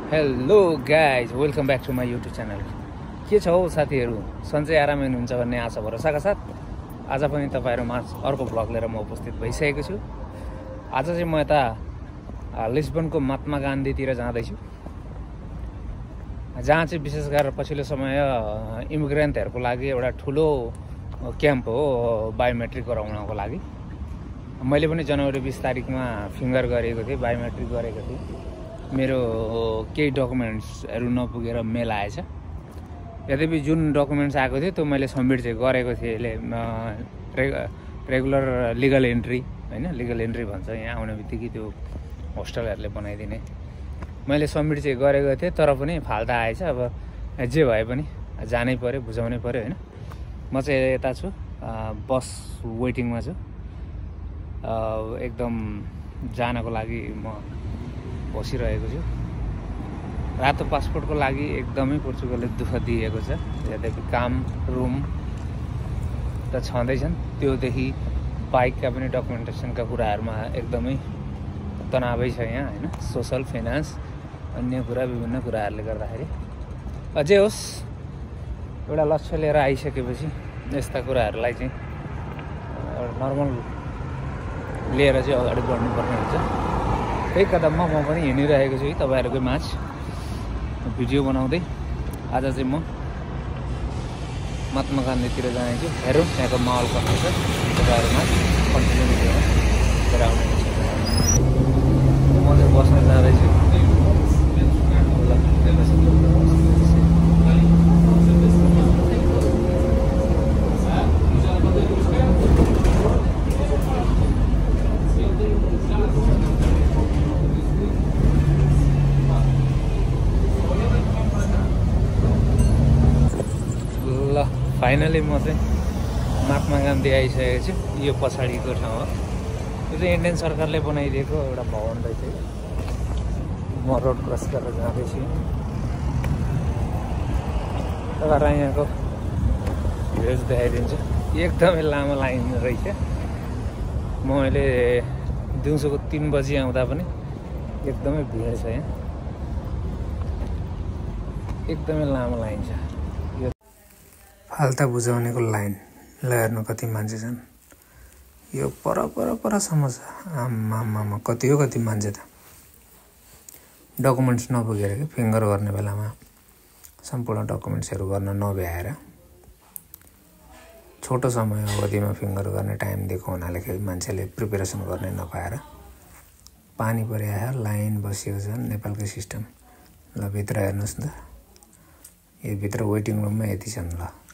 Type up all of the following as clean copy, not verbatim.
Hello guys, welcome back to my YouTube channel. के छ हौ साथीहरू, सन्चै आरामै हुनुहुन्छ भन्ने आशा भरोसाका साथ आज पनि तपाईँहरूमा अर्को भ्लग लिएर म उपस्थित भइसकेको छु। आज चाहिँ म यता लिस्बनको महात्मा गान्धीतिर जाँदैछु, जहाँ चाहिँ विशेष गरेर पछिल्लो समय इमिग्रेन्टहरूको लागि एउटा ठुलो क्याम्प हो बायोमेट्रिक गराउनको लागि। मैले पनि जनवरी 20 तारिकमा फिङ्गर गरेको थिएँ, बायोमेट्रिक गरेको थिएँ। मेरो केही डकुमेन्ट्सहरू नपुगेर मेल आएछ। यद्यपि जुन डकुमेन्ट्स आएको थियो त्यो मैले सबमिट चाहिँ गरेको थिएँ। यसले रेगुलर लिगल एन्ट्री होइन, लिगल एन्ट्री भन्छ यहाँ आउने बित्तिकै त्यो होस्टलहरूले बनाइदिने। मैले सबमिट चाहिँ गरेको थिएँ, तर पनि फाल्दा आएछ। अब जे भए पनि जानै पऱ्यो, बुझाउनै पऱ्यो होइन। म चाहिँ यता छु, बस वेटिङमा छु। एकदम जानको लागि म बसिरहेको छु। रातो पासपोर्टको लागि एकदमै पोर्चुगलले दुःख दिएको छ। यद्यपि काम रुम त छँदैछन्, त्योदेखि बाइकका पनि डकुमेन्टेसनका कुराहरूमा एकदमै तनावै छ यहाँ होइन। सोसल, फाइनान्स, अन्य कुरा, विभिन्न कुराहरूले गर्दाखेरि अझै होस् एउटा लक्ष्य लिएर आइसकेपछि यस्ता कुराहरूलाई चाहिँ नर्मल लिएर चाहिँ अगाडि बढ्नुपर्ने हुन्छ। त्यही कदममा म पनि हिँडिरहेको छु तपाईँहरूकै माझ भिडियो बनाउँदै। आज चाहिँ म महात्मा गान्धीतिर जानेछु। हेरौँ त्यहाँको माहौल कस्तो छ, तपाईँहरूमा कन्टिन्यू भिडियोमा गराउने छ। म चाहिँ बस्न जाँदैछु। फाइनली म चाहिँ महात्मा गान्धी आइसकेको छु। यो पछाडिको ठाउँ हो, यो चाहिँ इन्डियन सरकारले बनाइदिएको एउटा भवन रहेछ। म रोड क्रस गरेर जाँदैछु। तपाईँहरूलाई यहाँको भ्युज देखाइदिन्छु। एकदमै लामो लाइन रहेछ। म अहिले दिउँसोको 3 बजी आउँदा पनि एकदमै भिड छ यहाँ, एकदमै लामो लाइन छ। फाल्ता बुझाउनेको लाइन ल हेर्नु कति मान्छे छन्। यो परसम्म छ। आमामा कति हो, कति मान्छे त। डकुमेन्ट्स नपुगेर कि फिङ्गर गर्ने बेलामा सम्पूर्ण डकुमेन्ट्सहरू गर्न नभ्याएर छोटो समय अवधिमा फिङ्गर गर्ने टाइम दिएको हुनाले फेरि मान्छेले प्रिपेरेसन गर्ने नपाएर पानी परिआयो, लाइन बसिएको छ। नेपालकै सिस्टम। ल भित्र हेर्नुहोस् न त, यो भित्र वेटिङ रुममा यति छन्। ल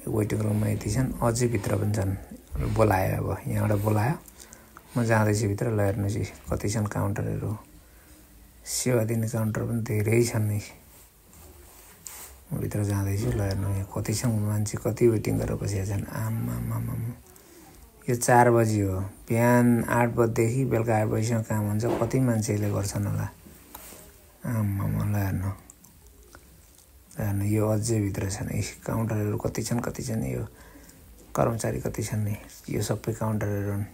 वेटिङ रुममा यति छन्, अझै भित्र पनि छन्। बोलायो, अब यहाँबाट बोलायो, म जाँदैछु भित्र। ल हेर्नुहोस् कति छन् काउन्टरहरू। सेवा दिने काउन्टर पनि धेरै छन् नि। म भित्र जाँदैछु। ल हेर्नु यहाँ कति छन् मान्छे, कति वेटिङ गरेर बसेका छन्। आमामामा यो 4 बजी हो। बिहान 8 बजीदेखि बेलुका 8 बजीसम्म काम हुन्छ। कति मान्छेले गर्छन् होला। आमामा ल हेर्नु, यो अझै भित्र छन्। काउन्टरहरू कति छन्, कति छन्। यो कर्मचारी कति छन् नि। यो सबै काउन्टरहरू हुन्।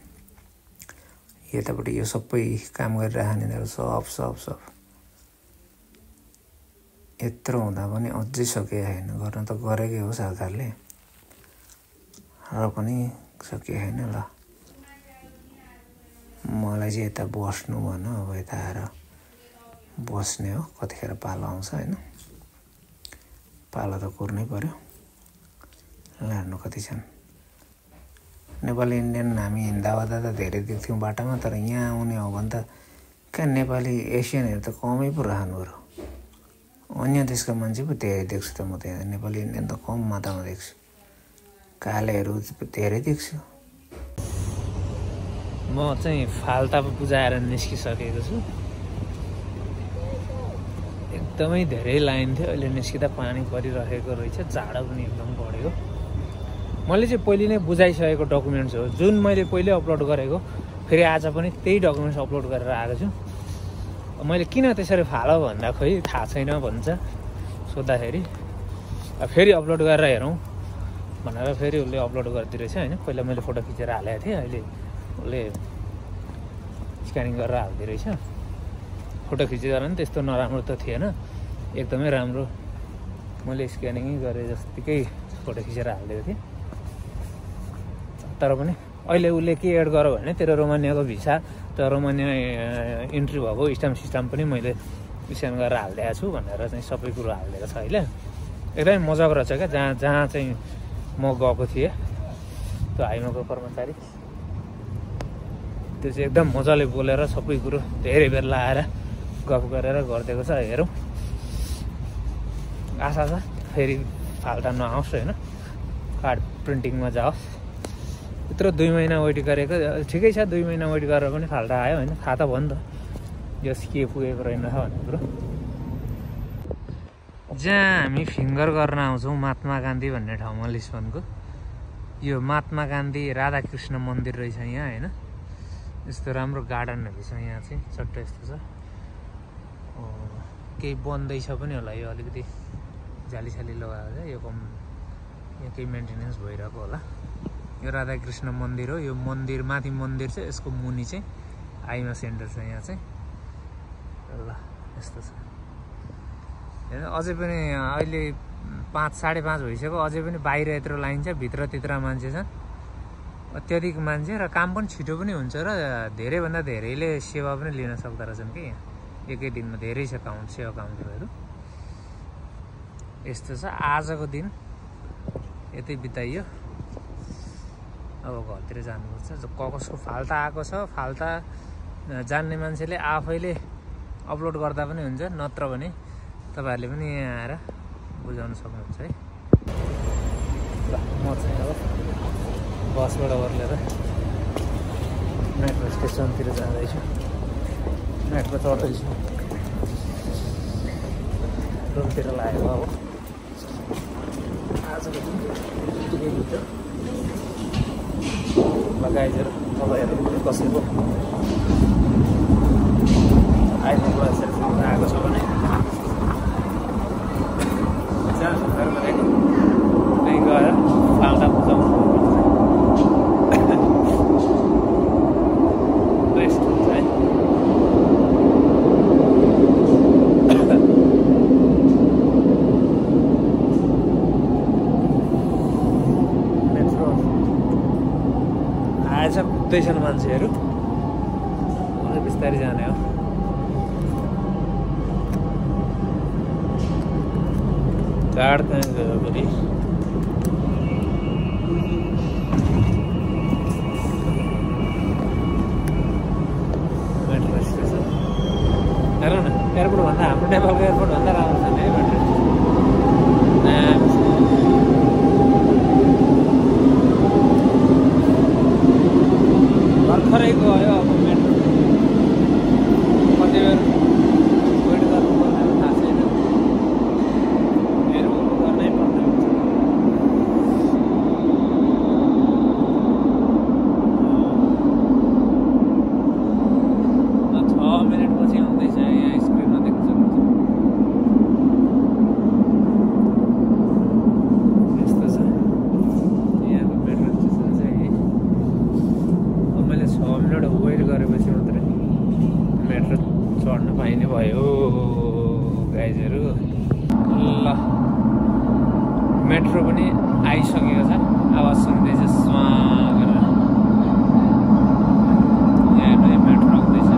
यतापट्टि यो सबै काम गरिरहेको यिनीहरू सब यत्रो हुँदा पनि अझै सकेको छैन। गर्न त गरेकै हो सरकारले, र पनि सकेको छैन। ल मलाई चाहिँ यता बस्नु भन। अब यता आएर बस्ने हो। कतिखेर पालो आउँछ होइन, पालो त कुर्नै पर्यो। ल हेर्नु कति छन्। नेपाली इन्डियन हामी हिँड्दाओर्दा त धेरै देख्थ्यौँ बाटामा, तर यहाँ आउने हो भने त कहाँ नेपाली एसियनहरू त कमै पो रहनु पऱ्यो। अन्य देशका मान्छे पो धेरै देख्छु त म त। यहाँ नेपाली इन्डियन त कम मात्रामा देख्छु। कालेहरू धेरै देख्छु। म चाहिँ फाल्ता बुझाएर निस्किसकेको छु। एकदमै धेरै लाइन थियो। अहिले निस्किँदा पानी परिरहेको रहेछ, जाडो पनि एकदम बढ्यो। मैले चाहिँ पहिले नै बुझाइसकेको डकुमेन्ट्स हो, जुन मैले पहिले अपलोड गरेको। फेरि आज पनि त्यही डकुमेन्ट्स अपलोड गरेर आएको छु। मैले किन त्यसरी फालो भन्दा खोइ थाहा छैन भन्छ सोद्धाखेरि, फेरि अपलोड गरेर हेरौँ भनेर फेरि उसले अपलोड गरिदिरहेछ होइन। पहिला मैले फोटो खिचेर हालेको थिएँ, अहिले उसले स्क्यानिङ गरेर हालिदिरहेछ। फोटो खिचेर नि त्यस्तो नराम्रो त थिएन, एकदमै राम्रो। मैले स्क्यानिङ गरेँ जत्तिकै फोटो खिचेर हालिदिएको थिएँ। तर पनि अहिले उसले के एड गर भने तेरो रोमानियाको भिसा त रोमानिया इन्ट्री भएको स्ट्याम्प सिस्टम पनि मैले स्क्यान गरेर हालिदिएको छु भनेर चाहिँ सबै कुरो हालिदिएको छ अहिले। एकदमै मजाको रहेछ क्या। जहाँ चाहिँ म गएको थिएँ त्यो हाइमाको कर्मचारी, त्यो चाहिँ एकदम मजाले बोलेर सबै कुरो धेरै बेर लाएर गफ गरेर गरिदिएको छ। हेरौँ, आशा छ फेरि फाल्टा नआओस् होइन, कार्ड प्रिन्टिङमा जाओस्। यत्रो 2 महिना वेट गरेको ठिकै छ, 2 महिना वेट गरेर पनि फाल्टा आयो होइन। थाहा त भयो नि त यस के पुगेको रहेन भन्ने कुरो। जहाँ हामी फिङ्गर गर्न आउँछौँ महात्मा गान्धी भन्ने ठाउँमा लिस्बनको, यो महात्मा गान्धी राधाकृष्ण मन्दिर रहेछ यहाँ होइन। यस्तो राम्रो गार्डनहरू छ यहाँ चाहिँ, चट्ट यस्तो छ। केही बन्दैछ पनि होला, यो अलिकति जालीसाली लगाएको छ, यो यहाँ केही मेन्टेनेन्स भइरहेको होला। यो राधाकृष्ण मन्दिर हो। यो मन्दिर माथि मन्दिर छ, यसको मुनि चाहिँ आइमा सेन्टर छ यहाँ चाहिँ। ल यस्तो छ होइन। अझै पनि अहिले 5 साढे 5 भइसक्यो, अझै पनि बाहिर यत्रो लाइन छ, भित्र त्यत्र मान्छे छ, अत्याधिक मान्छे। र काम पनि छिटो पनि हुन्छ र धेरैभन्दा धेरैले सेवा पनि लिन सक्दो रहेछन् कि यहाँ। एकै दिनमा धेरै छ सेवा काउन्टरहरू। यस्तो छ। आजको दिन यतै बिताइयो, अब घरतिर जानुपर्छ। कसको फाल्टा आएको छ, फाल्टा जान्ने मान्छेले आफैले अपलोड गर्दा पनि हुन्छ, नत्र भने तपाईँहरूले पनि यहाँ आएर बुझाउन सक्नुहुन्छ है। ल म चाहिँ अब बसबाट ओर्लेर मेट्रो स्टेसनतिर जाँदैछु, मेट्रो चढ्दैछु, रुमतिर लागेको अब आजको दिन यतिकै भित्र लगाइदिएर तपाईँहरू कसैको आइफोन सेल्फोन आएको छ भने कहीँ गएर फाल्टा बुझाउनु बेस्ट हुन्छ है। मेट्रो आएछ, कुद्दैछन् मान्छेहरू, अझै बिस्तारै जाने हो। गाड कहाँ गयो फेरि? मेट्रो स्टेसन हेरौँ न, एयरपोर्ट भन्दा हाम्रो नेपालको एयरपोर्ट भन्दा राम्रो छ नि है मेट्रो। भर्खरै गयो अब मेट्रो, कति बेर वेट गर्नुपर्ने थाहा छैन, गर्नै पर्ने हुन्छ। 6 मिनटपछि आउँदैछ, यहाँ स्क्रिनमा देख्न सक्नुहुन्छ। यस्तो छ यहाँको मेट्रो स्टेसन चाहिँ। अब मैले 6 मिनट वेट गरेपछि मात्रै मेट्रो चढ्न पाइने भयो गाइजहरू। ल मेट्रो पनि आइसकेको छ, आवाज सुन्दैछ स्वा गरेर। यहाँ नयाँ मेट्रो आउँदैछ।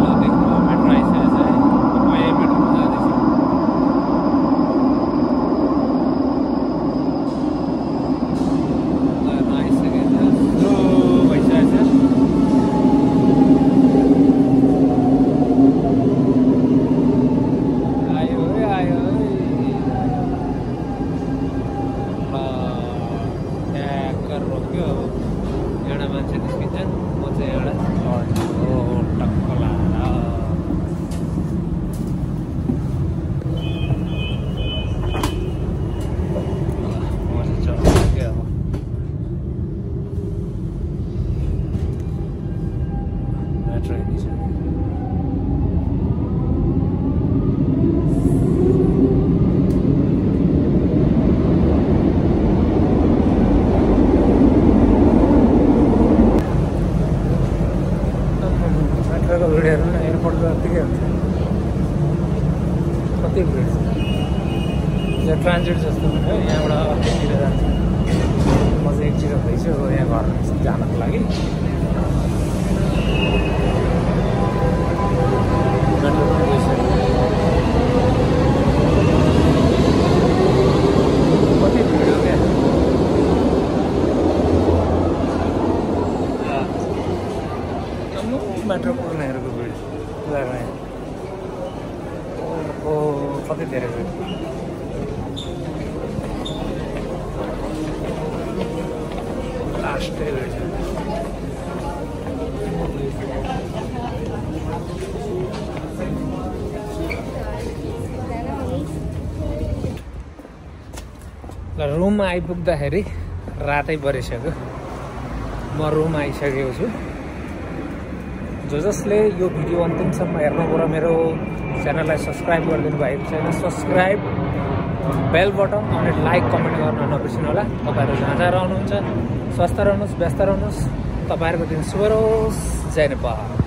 ल देख्नु मेट्रो आइसकेको छ है, म यही मेट्रोमा जाँदैछु। आइसकेको छ, स्लो भइसकेको छ। आयो है ट्याक्कर रोक्यो। एउटा मान्छे निस्किन्छन्, म चाहिँ एउटा चढ्छु टक्क लाएर। म चाहिँ चढ्छु क्या अब। मेट्रो हिँडिसक्यो। हो यहाँबाट अर्कोतिर जान्छ म चाहिँ एकतिर भइसक्यो यहाँ घर जानको लागि कति भिड हो क्या मेट्रो पुग्नेहरूको भिड कति धेरै भिड लास्टै भिड रुम आइपुग्दाखेरि रातै परिसक्यो म रुम आइसकेको छु जसले यो भिडियो अन्तिमसम्म हेर्नुभयो र मेरो च्यानललाई सब्सक्राइब गरिदिनु भएको छैन सब्सक्राइब बेल बटन अनि लाइक कमेन्ट गर्न नबिर्सिनु होला तपाईँहरू जहाँ जहाँ रहनुहुन्छ स्वस्थ रहनुहोस् व्यस्त रहनुहोस् तपाईँहरूको दिन शुभ रहोस् जय नेपाल।